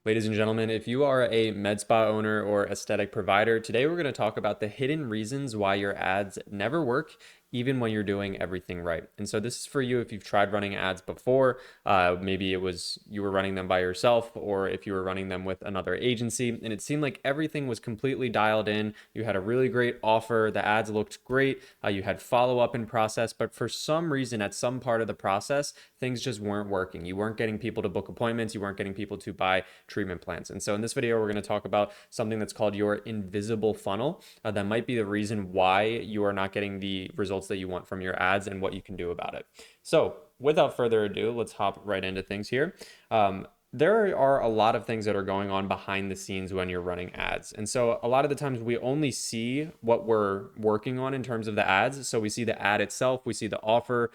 Ladies and gentlemen, if you are a med spa owner or aesthetic provider, today we're going to talk about the hidden reasons why your ads never work, even when you're doing everything right. And so this is for you if you've tried running ads before. Maybe it was you were running them by yourself, or if you were running them with another agency, and it seemed like everything was completely dialed in. You had a really great offer, the ads looked great, you had follow up in process, but for some reason, at some part of the process, things just weren't working. You weren't getting people to book appointments, you weren't getting people to buy treatment plans. And so in this video, we're going to talk about something that's called your invisible funnel. That might be the reason why you are not getting the results that you want from your ads and what you can do about it. So without further ado, let's hop right into things here. There are a lot of things that are going on behind the scenes when you're running ads. And so a lot of the times we only see what we're working on in terms of the ads. So we see the ad itself, we see the offer,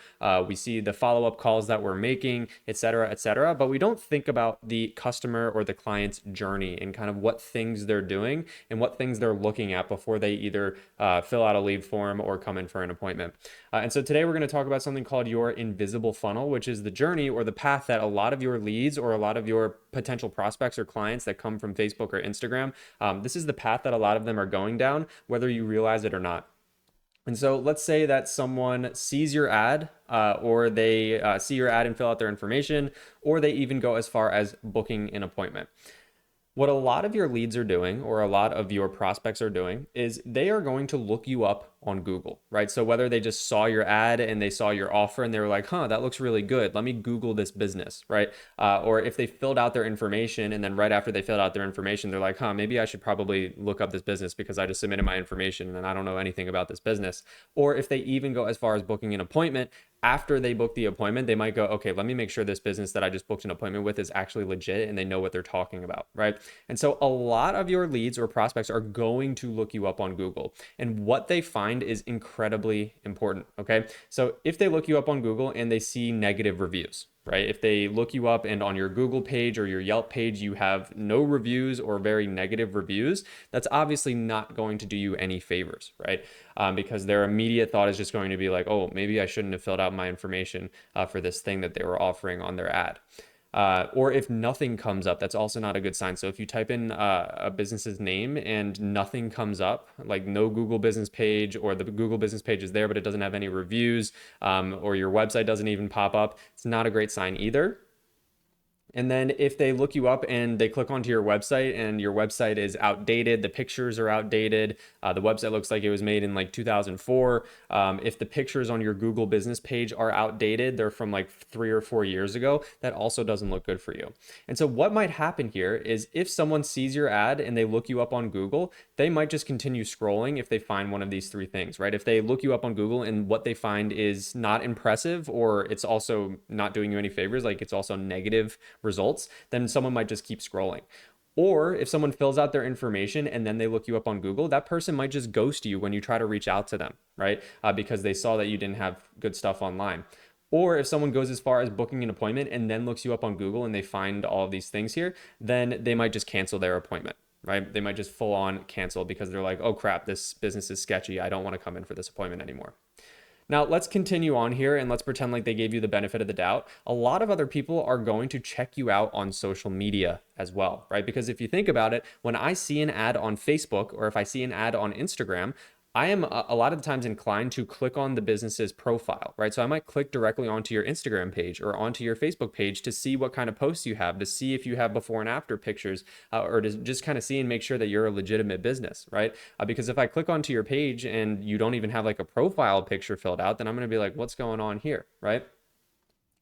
we see the follow-up calls that we're making, et cetera, but we don't think about the customer or the client's journey and kind of what things they're doing and what things they're looking at before they either fill out a lead form or come in for an appointment. And so today we're going to talk about something called your invisible funnel, which is the journey or the path that a lot of your leads or a lot of your potential prospects or clients that come from Facebook or Instagram, this is the path that a lot of them are going down, whether you realize it or not. And so let's say that someone sees your ad or they see your ad and fill out their information, or they even go as far as booking an appointment. What a lot of your leads are doing, or a lot of your prospects are doing, is they are going to look you up on Google, right? So whether they just saw your ad and they saw your offer and they were like, huh, that looks really good. Let me Google this business, right? Or if they filled out their information and then right after they filled out their information, they're like, huh, maybe I should probably look up this business because I just submitted my information and I don't know anything about this business. Or if they even go as far as booking an appointment, after they book the appointment, they might go, okay, let me make sure this business that I just booked an appointment with is actually legit and they know what they're talking about, right? And so a lot of your leads or prospects are going to look you up on Google, and what they find is incredibly important, okay? So if they look you up on Google and they see negative reviews, right? If they look you up and on your Google page or your Yelp page, you have no reviews or very negative reviews, that's obviously not going to do you any favors, right? Because their immediate thought is just going to be like, oh, maybe I shouldn't have filled out my information for this thing that they were offering on their ad. Or if nothing comes up, that's also not a good sign. So if you type in a business's name and nothing comes up, like no Google business page, or the Google business page is there, but it doesn't have any reviews, or your website doesn't even pop up, it's not a great sign either. And then if they look you up and they click onto your website and your website is outdated, the pictures are outdated, the website looks like it was made in like 2004. If the pictures on your Google business page are outdated, they're from like 3 or 4 years ago, that also doesn't look good for you. And so what might happen here is if someone sees your ad and they look you up on Google, they might just continue scrolling if they find one of these three things, right? If they look you up on Google and what they find is not impressive, or it's also not doing you any favors, like it's also negative results, then someone might just keep scrolling. Or if someone fills out their information and then they look you up on Google, that person might just ghost you when you try to reach out to them, right? Because they saw that you didn't have good stuff online. Or if someone goes as far as booking an appointment and then looks you up on Google and they find all of these things here, then they might just cancel their appointment, right? They might just full on cancel because they're like, oh crap, this business is sketchy. I don't want to come in for this appointment anymore. Now, let's continue on here and let's pretend like they gave you the benefit of the doubt. A lot of other people are going to check you out on social media as well, right? Because if you think about it, when I see an ad on Facebook or if I see an ad on Instagram, I am a lot of the times inclined to click on the business's profile, right? So I might click directly onto your Instagram page or onto your Facebook page to see what kind of posts you have, to see if you have before and after pictures, or to just kind of see and make sure that you're a legitimate business, right? Because if I click onto your page and you don't even have like a profile picture filled out, then I'm going to be like, what's going on here, right?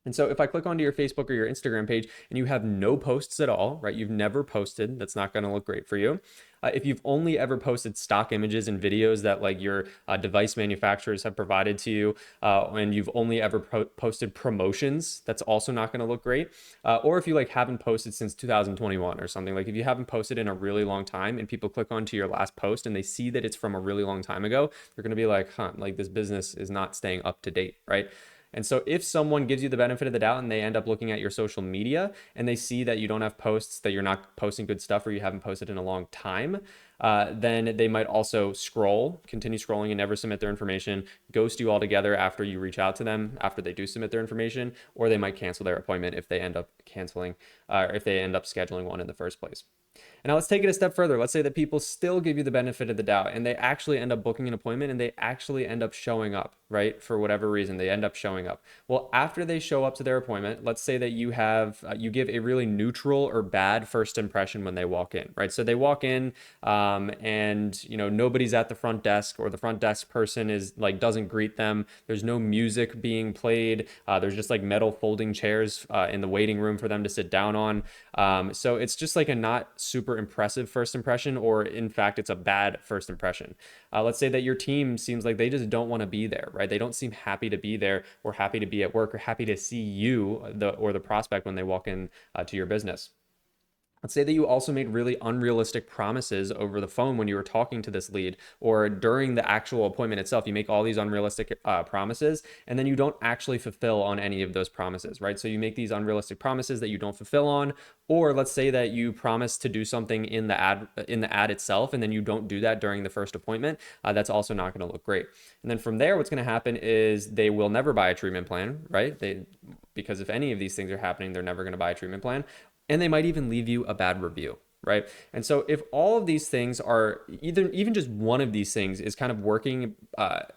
And so if I click onto your Facebook or your Instagram page and you have no posts at all, right? You've never posted, that's not going to look great for you. If you've only ever posted stock images and videos that like your device manufacturers have provided to you, and you've only ever posted promotions, that's also not going to look great. Or if you like haven't posted since 2021 or something, like if you haven't posted in a really long time and people click onto your last post and they see that it's from a really long time ago, they're going to be like, huh, like this business is not staying up to date, right? And so if someone gives you the benefit of the doubt and they end up looking at your social media and they see that you don't have posts, that you're not posting good stuff, or you haven't posted in a long time, then they might also continue scrolling and never submit their information, ghost you altogether after you reach out to them, after they do submit their information, or they might cancel their appointment if they end up canceling, or if they end up scheduling one in the first place. And now let's take it a step further. Let's say that people still give you the benefit of the doubt and they actually end up booking an appointment and they actually end up showing up, right? For whatever reason, they end up showing up. Well, after they show up to their appointment, let's say that you have, you give a really neutral or bad first impression when they walk in, right? So they walk in and, nobody's at the front desk, or the front desk person is like, doesn't greet them. There's no music being played. There's just like metal folding chairs in the waiting room for them to sit down on. So it's just like a not super impressive first impression, or in fact, it's a bad first impression. Let's say that your team seems like they just don't want to be there, right? They don't seem happy to be there, or happy to be at work, or happy to see you, the prospect, when they walk in to your business. Let's say that you also made really unrealistic promises over the phone when you were talking to this lead, or during the actual appointment itself. You make all these unrealistic promises, and then you don't actually fulfill on any of those promises, right? So you make these unrealistic promises that you don't fulfill on. Or let's say that you promise to do something in the ad itself, and then you don't do that during the first appointment. That's also not going to look great. And then from there, what's going to happen is they will never buy a treatment plan, right? Because if any of these things are happening, they're never going to buy a treatment plan. And they might even leave you a bad review, right? And so if all of these things are, even just one of these things is kind of working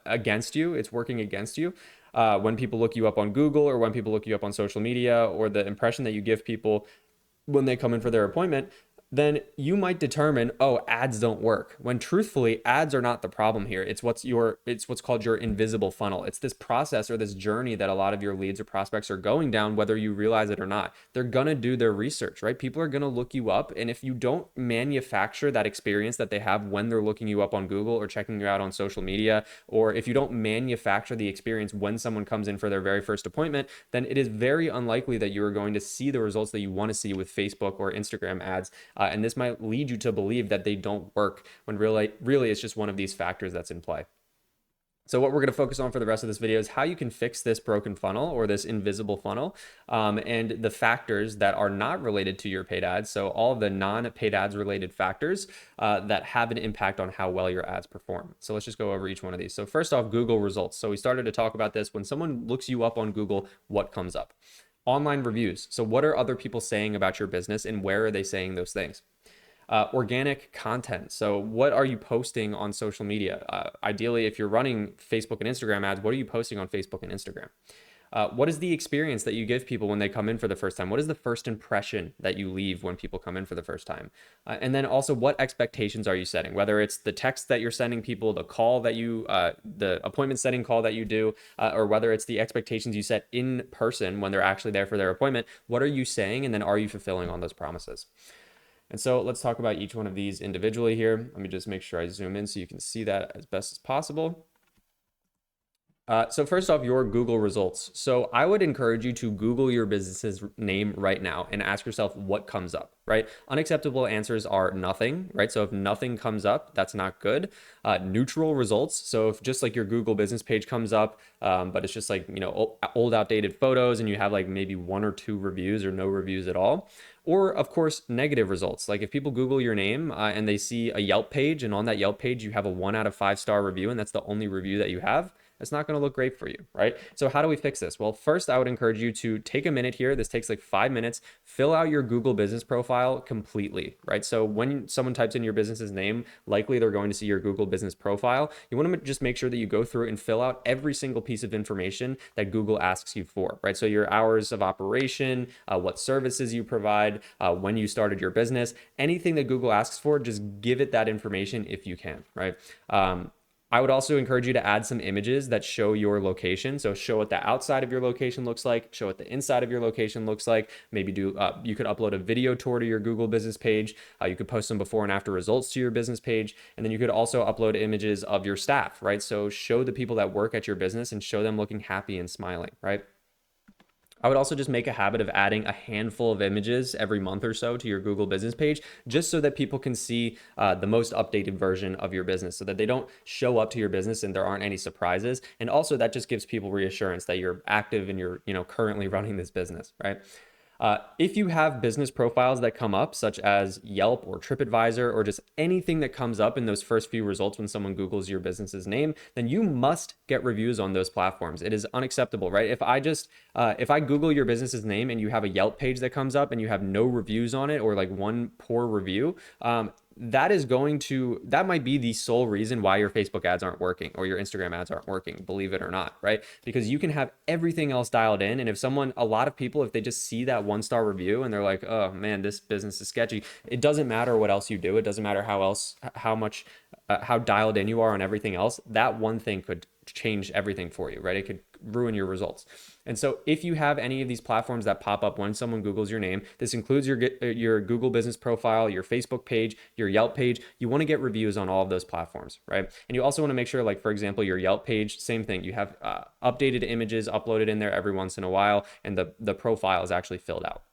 against you, it's working against you, when people look you up on Google, or when people look you up on social media, or the impression that you give people when they come in for their appointment, then you might determine, oh, ads don't work. When truthfully, ads are not the problem here. It's what's called your invisible funnel. It's this process, or this journey, that a lot of your leads or prospects are going down, whether you realize it or not. They're gonna do their research, right? People are gonna look you up, and if you don't manufacture that experience that they have when they're looking you up on Google or checking you out on social media, or if you don't manufacture the experience when someone comes in for their very first appointment, then it is very unlikely that you are going to see the results that you want to see with Facebook or Instagram ads. And this might lead you to believe that they don't work, when really it's just one of these factors that's in play. So what we're going to focus on for the rest of this video is how you can fix this broken funnel, or this invisible funnel, and the factors that are not related to your paid ads. So all of the non-paid ads related factors that have an impact on how well your ads perform. So let's just go over each one of these. So first off, Google results. So we started to talk about this. When someone looks you up on Google, what comes up? Online reviews. So what are other people saying about your business, and where are they saying those things? Organic content. So what are you posting on social media? Ideally, if you're running Facebook and Instagram ads, what are you posting on Facebook and Instagram? What is the experience that you give people when they come in for the first time? What is the first impression that you leave when people come in for the first time? And then also, what expectations are you setting? Whether it's the text that you're sending people, the call that the appointment setting call that you do, or whether it's the expectations you set in person when they're actually there for their appointment. What are you saying? And then are you fulfilling on those promises? And so let's talk about each one of these individually here. Let me just make sure I zoom in so you can see that as best as possible. So first off, your Google results. So I would encourage you to Google your business's name right now and ask yourself what comes up, right? Unacceptable answers are nothing, right? So if nothing comes up, that's not good. Neutral results. So if just like your Google business page comes up, but it's just like, old outdated photos, and you have like maybe 1 or 2 reviews, or no reviews at all. Or of course, negative results. Like if people Google your name and they see a Yelp page, and on that Yelp page, you have a 1 out of 5 star review, and that's the only review that you have, it's not going to look great for you, right? So how do we fix this? Well, first, I would encourage you to take a minute here. This takes like 5 minutes. Fill out your Google business profile completely, right? So when someone types in your business's name, likely they're going to see your Google business profile. You want to just make sure that you go through and fill out every single piece of information that Google asks you for, right? So your hours of operation, what services you provide, when you started your business, anything that Google asks for, just give it that information if you can, right? I would also encourage you to add some images that show your location. So show what the outside of your location looks like, show what the inside of your location looks like. Maybe you could upload a video tour to your Google business page. You could post some before and after results to your business page. And then you could also upload images of your staff, right? So show the people that work at your business and show them looking happy and smiling, right? I would also just make a habit of adding a handful of images every month or so to your Google business page, just so that people can see the most updated version of your business, so that they don't show up to your business and there aren't any surprises. And also that just gives people reassurance that you're active and you're, currently running this business, right? If you have business profiles that come up, such as Yelp or TripAdvisor, or just anything that comes up in those first few results when someone Googles your business's name, then you must get reviews on those platforms. It is unacceptable, right? If I Google your business's name and you have a Yelp page that comes up and you have no reviews on it, or like one poor review, that might be the sole reason why your Facebook ads aren't working or your Instagram ads aren't working, believe it or not, right? Because you can have everything else dialed in. And if a lot of people, if they just see that 1-star review and they're like, oh man, this business is sketchy, it doesn't matter what else you do. It doesn't matter how dialed in you are on everything else. That one thing could change everything for you, right? It could ruin your results. And so if you have any of these platforms that pop up when someone Googles your name, this includes your Google business profile, your Facebook page, your Yelp page, you want to get reviews on all of those platforms, right? And you also want to make sure, like, for example, your Yelp page, same thing, you have updated images uploaded in there every once in a while, and the profile is actually filled out.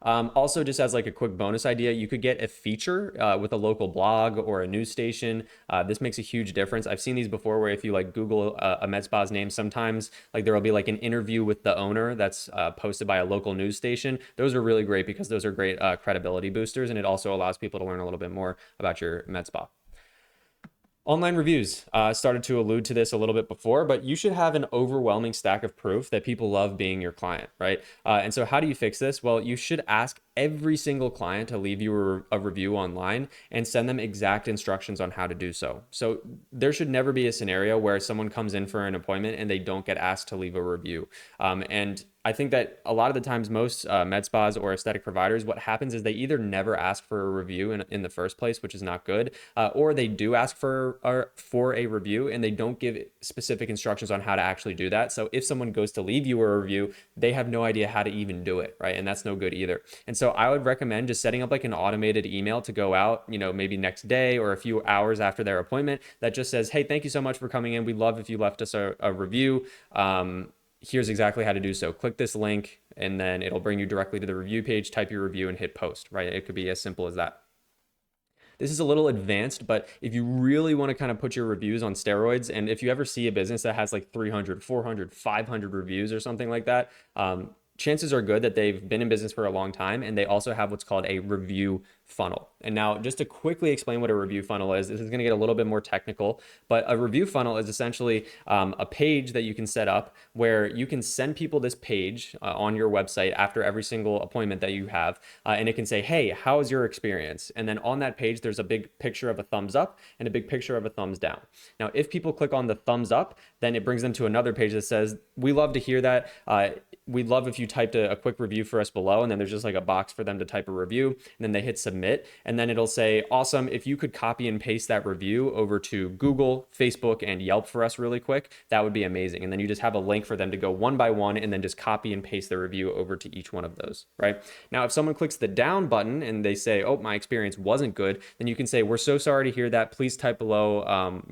Also, just as like a quick bonus idea, you could get a feature with a local blog or a news station. This makes a huge difference. I've seen these before where if you like Google a med spa's name, sometimes like there will be like an interview with the owner that's posted by a local news station. Those are really great because those are great credibility boosters, and it also allows people to learn a little bit more about your med spa. Online reviews. Started to allude to this a little bit before, but you should have an overwhelming stack of proof that people love being your client, right? And so how do you fix this? Well, you should ask every single client to leave you a review online and send them exact instructions on how to do so. So there should never be a scenario where someone comes in for an appointment and they don't get asked to leave a review. And I think that a lot of the times most med spas or aesthetic providers, what happens is they either never ask for a review in the first place, which is not good, or they do ask for a review and they don't give specific instructions on how to actually do that. So if someone goes to leave you a review, they have no idea how to even do it, right? And that's no good either. And so I would recommend just setting up like an automated email to go out, maybe next day or a few hours after their appointment that just says, hey, thank you so much for coming in. We'd love if you left us a review. Here's exactly how to do so. Click this link and then it'll bring you directly to the review page, type your review and hit post, right? It could be as simple as that. This is a little advanced, but if you really want to kind of put your reviews on steroids, and if you ever see a business that has like 300, 400, 500 reviews or something like that, chances are good that they've been in business for a long time, and they also have what's called a review funnel. And now just to quickly explain what a review funnel is, this is going to get a little bit more technical, but a review funnel is essentially a page that you can set up where you can send people this page on your website after every single appointment that you have. And it can say, hey, how's your experience? And then on that page, there's a big picture of a thumbs up and a big picture of a thumbs down. Now, if people click on the thumbs up, then it brings them to another page that says, we love to hear that. We'd love if you typed a quick review for us below. And then there's just like a box for them to type a review. And then they hit submit. And then it'll say, awesome, if you could copy and paste that review over to Google, Facebook, and Yelp for us really quick, that would be amazing. And then you just have a link for them to go one by one and then just copy and paste the review over to each one of those, right? Now, if someone clicks the down button and they say, oh, my experience wasn't good, then you can say, we're so sorry to hear that. Please type below,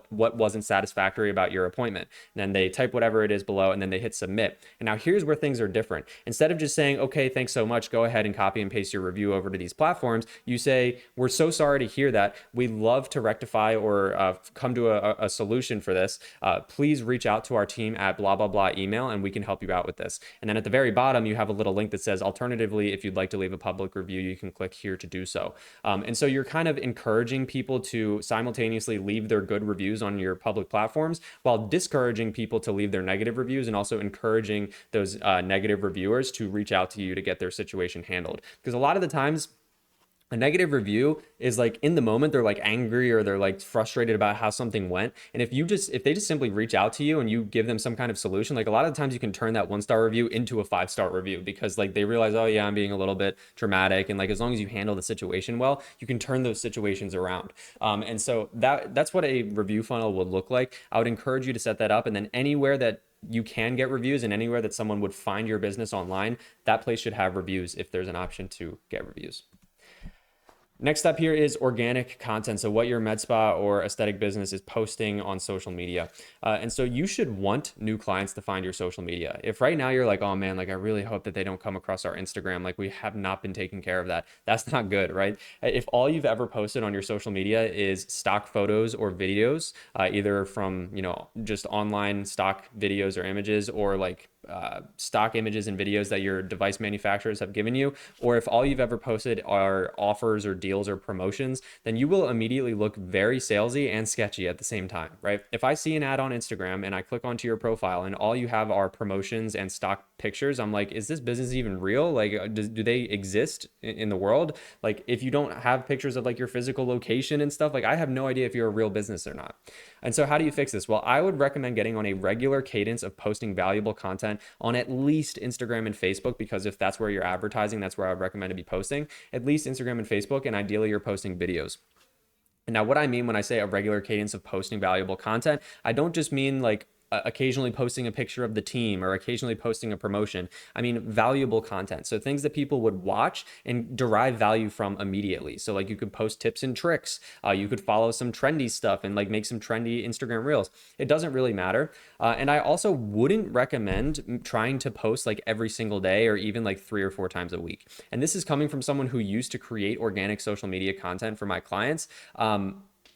what wasn't satisfactory about your appointment. And then they type whatever it is below and then they hit submit. And now here's where things are different. Instead of just saying, okay, thanks so much, go ahead and copy and paste your review over to these platforms, you say, we're so sorry to hear that. We'd love to rectify or come to a solution for this. Please reach out to our team at blah, blah, blah email, and we can help you out with this. And then at the very bottom, you have a little link that says, alternatively, if you'd like to leave a public review, you can click here to do so. And so you're kind of encouraging people to simultaneously leave their good reviews on your public platforms while discouraging people to leave their negative reviews, and also encouraging those negative reviewers to reach out to you to get their situation handled. Because a lot of the times, a negative review is like in the moment, they're like angry or they're like frustrated about how something went. And if they just simply reach out to you and you give them some kind of solution, like a lot of the times you can turn that 1-star review into a 5-star review because like they realize, oh yeah, I'm being a little bit dramatic. And like, as long as you handle the situation well, you can turn those situations around. And so that's what a review funnel would look like. I would encourage you to set that up, and then anywhere that you can get reviews and anywhere that someone would find your business online, that place should have reviews if there's an option to get reviews. Next up here is organic content. So what your med spa or aesthetic business is posting on social media. And so you should want new clients to find your social media. If right now you're like, oh man, like I really hope that they don't come across our Instagram, like we have not been taking care of that. That's not good, right? If all you've ever posted on your social media is stock photos or videos, either from, just online stock videos or images, or like stock images and videos that your device manufacturers have given you, or if all you've ever posted are offers or deals or promotions, then you will immediately look very salesy and sketchy at the same time, right? If I see an ad on Instagram and I click onto your profile and all you have are promotions and stock pictures, I'm like, is this business even real? Like, do they exist in the world? Like, if you don't have pictures of like your physical location and stuff, like I have no idea if you're a real business or not. And so how do you fix this? Well, I would recommend getting on a regular cadence of posting valuable content on at least Instagram and Facebook, because if that's where you're advertising, that's where I would recommend to be posting, at least Instagram and Facebook, and ideally you're posting videos. And now what I mean when I say a regular cadence of posting valuable content, I don't just mean like occasionally posting a picture of the team or occasionally posting a promotion. I mean, valuable content. So things that people would watch and derive value from immediately. So like you could post tips and tricks. You could follow some trendy stuff and like make some trendy Instagram reels. It doesn't really matter. And I also wouldn't recommend trying to post like every single day or even like 3 or 4 times a week. And this is coming from someone who used to create organic social media content for my clients.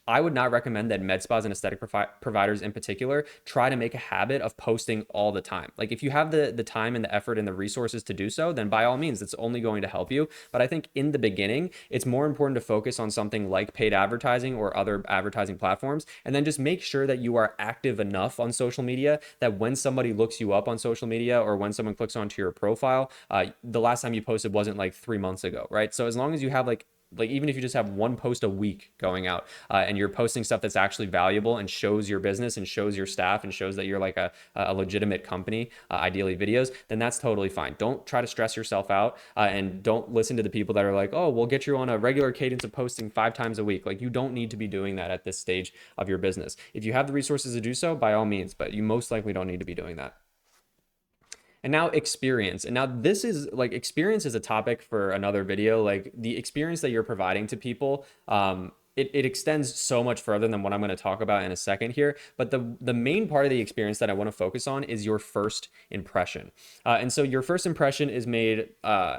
I would not recommend that med spas and aesthetic providers in particular try to make a habit of posting all the time. Like if you have the time and the effort and the resources to do so, then by all means, it's only going to help you. But I think in the beginning, it's more important to focus on something like paid advertising or other advertising platforms, and then just make sure that you are active enough on social media that when somebody looks you up on social media or when someone clicks onto your profile, the last time you posted wasn't like 3 months ago, right? So as long as you have like even if you just have one post a week going out and you're posting stuff that's actually valuable and shows your business and shows your staff and shows that you're like a legitimate company, ideally videos, then that's totally fine. Don't try to stress yourself out and don't listen to the people that are like, oh, we'll get you on a regular cadence of posting 5 times a week. Like you don't need to be doing that at this stage of your business. If you have the resources to do so, by all means, but you most likely don't need to be doing that. And now experience. And now this is like experience is a topic for another video. Like the experience that you're providing to people, it extends so much further than what I'm going to talk about in a second here. But the main part of the experience that I want to focus on is your first impression. And so your first impression is made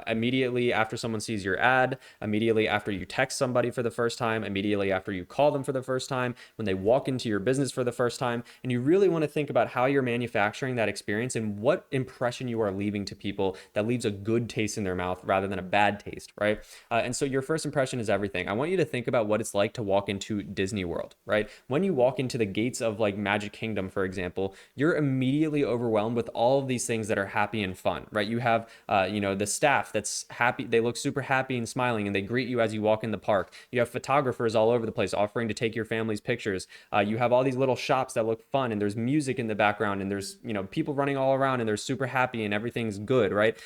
immediately after someone sees your ad, immediately after you text somebody for the first time, immediately after you call them for the first time, when they walk into your business for the first time. And you really want to think about how you're manufacturing that experience and what impression you are leaving to people that leaves a good taste in their mouth rather than a bad taste, right? And so your first impression is everything. I want you to think about what it's like to walk into Disney World, right? When you walk into the gates of like Magic Kingdom, for example, you're immediately overwhelmed with all of these things that are happy and fun, right? You have, the staff that's happy. They look super happy and smiling and they greet you as you walk in the park. You have photographers all over the place offering to take your family's pictures. You have all these little shops that look fun and there's music in the background and there's, people running all around and they're super happy and everything's good, right?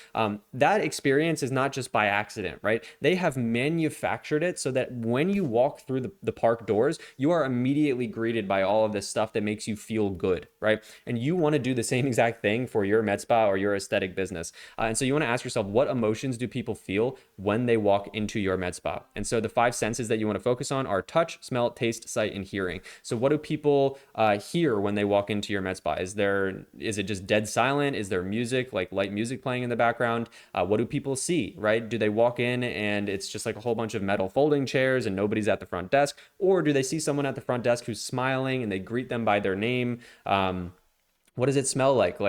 That experience is not just by accident, right? They have manufactured it so that when you walk through the park doors, you are immediately greeted by all of this stuff that makes you feel good, right? And you want to do the same exact thing for your med spa or your aesthetic business. And so you want to ask yourself, what emotions do people feel when they walk into your med spa? And so the 5 senses that you want to focus on are touch, smell, taste, sight, and hearing. So what do people hear when they walk into your med spa? Is it just dead silent? Is there music, like light music playing in the background? What do people see, right? Do they walk in and it's just like a whole bunch of metal folding chairs and nobody's at the front desk? Or do they see someone at the front desk who's smiling and they greet them by their name? What does it smell like?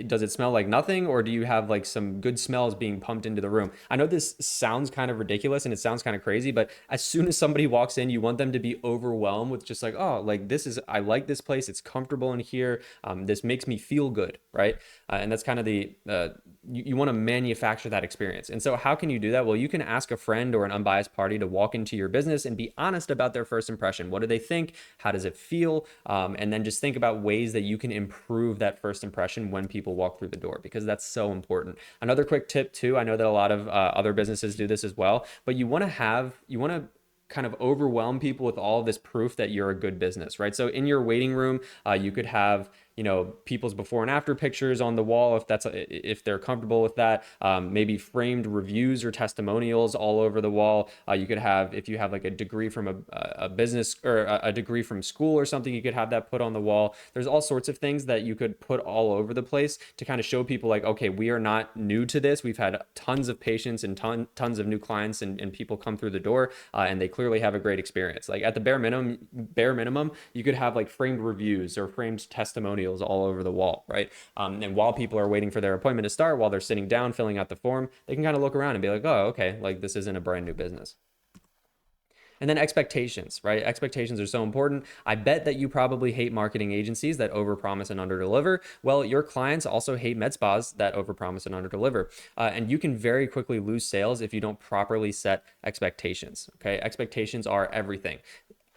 Does it smell like nothing, or do you have like some good smells being pumped into the room? I know this sounds kind of ridiculous and it sounds kind of crazy, but as soon as somebody walks in, you want them to be overwhelmed with just like, oh, like I like this place. It's comfortable in here. This makes me feel good, right? And that's kind of you want to manufacture that experience. And so how can you do that? Well, you can ask a friend or an unbiased party to walk into your business and be honest about their first impression. What do they think? How does it feel? And then just think about ways that you can improve that first impression when people walk through the door, because that's so important. Another quick tip too, I know that a lot of other businesses do this as well, but you want to kind of overwhelm people with all of this proof that you're a good business, right? So in your waiting room, you could have people's before and after pictures on the wall if they're comfortable with that. Maybe framed reviews or testimonials all over the wall. You could have, if you have like a degree from a business or a degree from school or something, you could have that put on the wall. There's all sorts of things that you could put all over the place to kind of show people like, okay, we are not new to this. We've had tons of patients and tons of new clients and people come through the door, and they clearly have a great experience. Like at the bare minimum, you could have like framed reviews or framed testimonials all over the wall, right? And while people are waiting for their appointment to start, while they're sitting down filling out the form, they can kind of look around and be like, oh, okay, like this isn't a brand new business. And then expectations, right? Expectations are so important. I bet that you probably hate marketing agencies that overpromise and underdeliver. Well, your clients also hate med spas that overpromise and underdeliver. And you can very quickly lose sales if you don't properly set expectations, okay? Expectations are everything.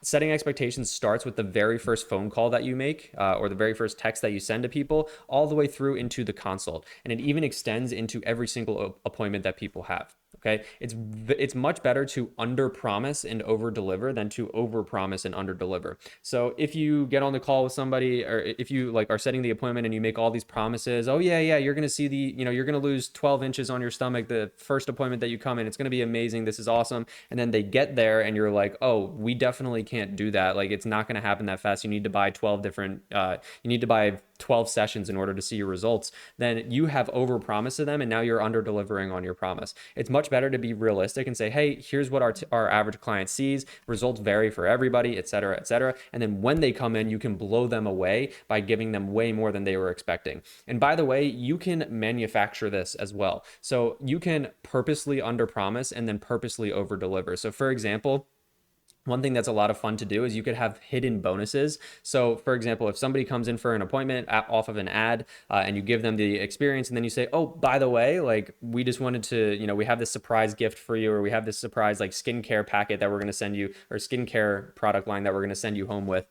Setting expectations starts with the very first phone call that you make, or the very first text that you send to people, all the way through into the consult. And it even extends into every single appointment that people have. Okay, it's much better to under promise and over deliver than to over promise and under deliver. So if you get on the call with somebody, or if you like are setting the appointment and you make all these promises, oh yeah, you're gonna see you're gonna lose 12 inches on your stomach the first appointment that you come in, it's gonna be amazing, this is awesome, and then they get there and you're like, oh, we definitely can't do that, like it's not gonna happen that fast, you need to buy 12 sessions in order to see your results. Then you have over promised to them and now you're under delivering on your promise. It's much better to be realistic and say, hey, here's what our average client sees, results vary for everybody, et cetera, et cetera. And then when they come in, you can blow them away by giving them way more than they were expecting. And by the way, you can manufacture this as well. So you can purposely under promise and then purposely over deliver. So for example, one thing that's a lot of fun to do is you could have hidden bonuses. So for example, if somebody comes in for an appointment off of an ad, and you give them the experience and then you say, oh, by the way, like we just wanted to, we have this surprise gift for you, or we have this surprise like skincare packet that we're going to send you, or skincare product line that we're going to send you home with.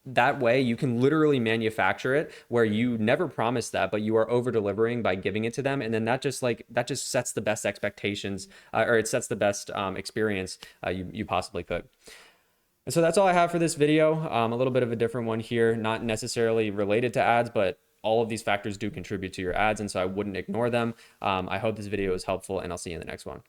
That way you can literally manufacture it where you never promised that, but you are over delivering by giving it to them. And then that just sets the best expectations, or it sets the best experience you possibly could. And so that's all I have for this video. A little bit of a different one here, not necessarily related to ads, but all of these factors do contribute to your ads. And so I wouldn't ignore them. I hope this video is helpful and I'll see you in the next one.